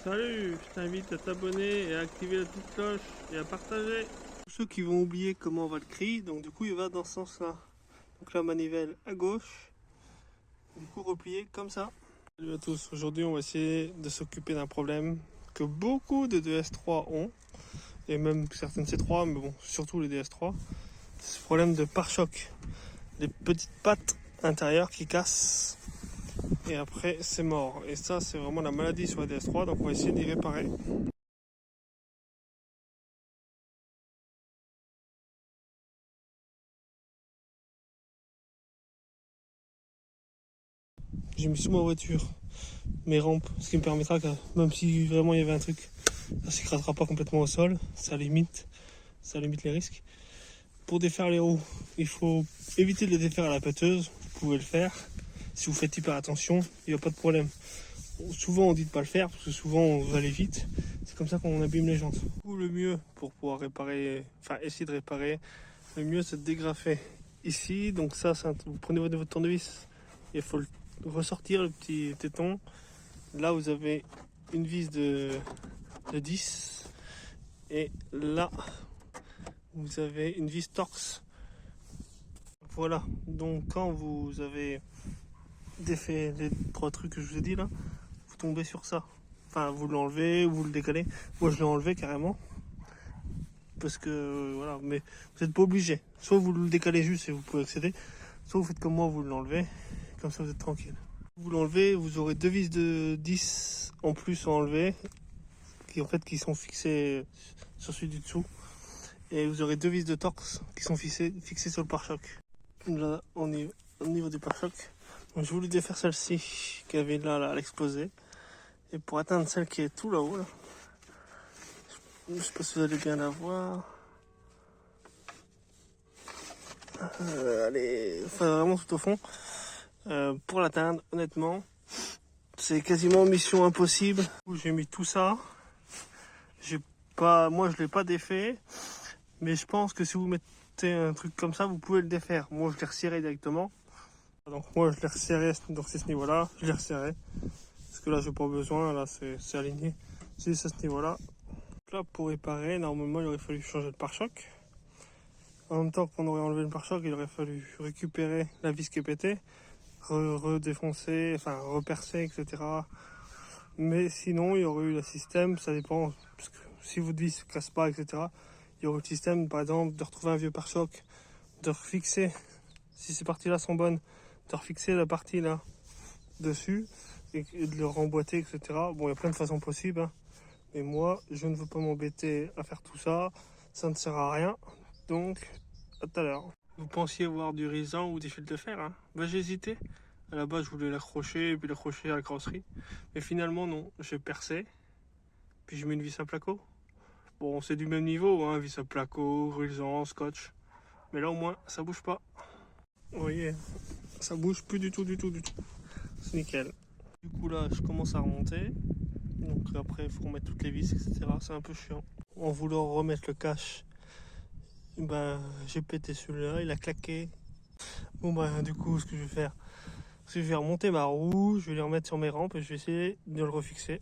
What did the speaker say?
Salut, je t'invite à t'abonner et à activer la petite cloche et à partager. Pour ceux qui vont oublier comment on va le crier, donc du coup il va dans ce sens-là. Donc la manivelle à gauche, du coup replié comme ça. Salut à tous, aujourd'hui on va essayer de s'occuper d'un problème que beaucoup de DS3 ont, et même certaines C3, mais bon, surtout les DS3. C'est ce problème de pare-choc. Les petites pattes intérieures qui cassent. Et après c'est mort. Et ça c'est vraiment la maladie sur la DS3, donc on va essayer d'y réparer. J'ai mis sous ma voiture mes rampes, ce qui me permettra que même si vraiment il y avait un truc, ça s'écrasera pas complètement au sol, ça limite les risques. Pour défaire les roues, il faut éviter de les défaire à la pâteuse, vous pouvez le faire. Si vous faites hyper attention, il n'y a pas de problème. Souvent on dit de pas le faire parce que souvent on va aller vite, c'est comme ça qu'on abîme les jantes. Ou le mieux pour pouvoir réparer, enfin essayer de réparer, le mieux c'est de dégrafer ici. Donc ça, vous prenez votre tournevis, il faut ressortir le petit téton. Là vous avez une vis de 10 et là vous avez une vis torx. Voilà, donc quand vous avez défait les trois trucs que je vous ai dit là, vous tombez sur ça. Enfin, vous l'enlevez ou vous le décalez. Moi, je l'ai enlevé carrément. Parce que, voilà, mais vous n'êtes pas obligé. Soit vous le décalez juste et vous pouvez accéder, soit vous faites comme moi, vous l'enlevez. Comme ça, vous êtes tranquille. Vous l'enlevez, vous aurez deux vis de 10 en plus à enlever, qui sont fixées sur celui du dessous. Et vous aurez deux vis de torx qui sont fixées sur le pare-choc. Là, au niveau du pare-choc, je voulais défaire celle-ci qui avait là à l'exploser. Et pour atteindre celle qui est tout là-haut, là, je sais pas si vous allez bien la voir. Allez, enfin vraiment tout au fond. Pour l'atteindre, honnêtement, c'est quasiment mission impossible. J'ai mis tout ça. Moi je l'ai pas défait, mais je pense que si vous mettez un truc comme ça, vous pouvez le défaire. Moi je l'ai resserré directement. Donc moi je l'ai resserré, donc c'est ce niveau-là, je l'ai resserré. Parce que là j'ai pas besoin, là c'est aligné. C'est à ce niveau-là. Là pour réparer, normalement il aurait fallu changer de pare-choc. En même temps qu'on aurait enlevé le pare-choc, il aurait fallu récupérer la vis qui est pétée, redéfoncer, enfin repercer, etc. Mais sinon il y aurait eu le système, ça dépend, parce que si votre vis ne casse pas, etc. Il y aurait eu le système par exemple de retrouver un vieux pare-choc, de refixer, si ces parties-là sont bonnes, de refixer la partie là dessus et de le remboîter, etc. Bon, il y a plein de façons possibles, hein. Mais moi, je ne veux pas m'embêter à faire tout ça. Ça ne sert à rien. Donc, à tout à l'heure. Vous pensiez voir du risan ou des fils de fer, hein? Bah, j'ai hésité. À la base, je voulais l'accrocher et puis l'accrocher à la carrosserie. Mais finalement, non. J'ai percé. Puis je mets une vis à placo. Bon, c'est du même niveau, hein. Vis à placo, risan, scotch. Mais là, au moins, ça bouge pas. Vous voyez, ça bouge plus du tout, du tout, du tout. C'est nickel. Du coup, là, je commence à remonter. Donc après, il faut remettre toutes les vis, etc. C'est un peu chiant. En voulant remettre le cache, ben, j'ai pété celui-là, il a claqué. Bon, ben, du coup, ce que je vais faire, c'est que je vais remonter ma roue, je vais les remettre sur mes rampes et je vais essayer de le refixer.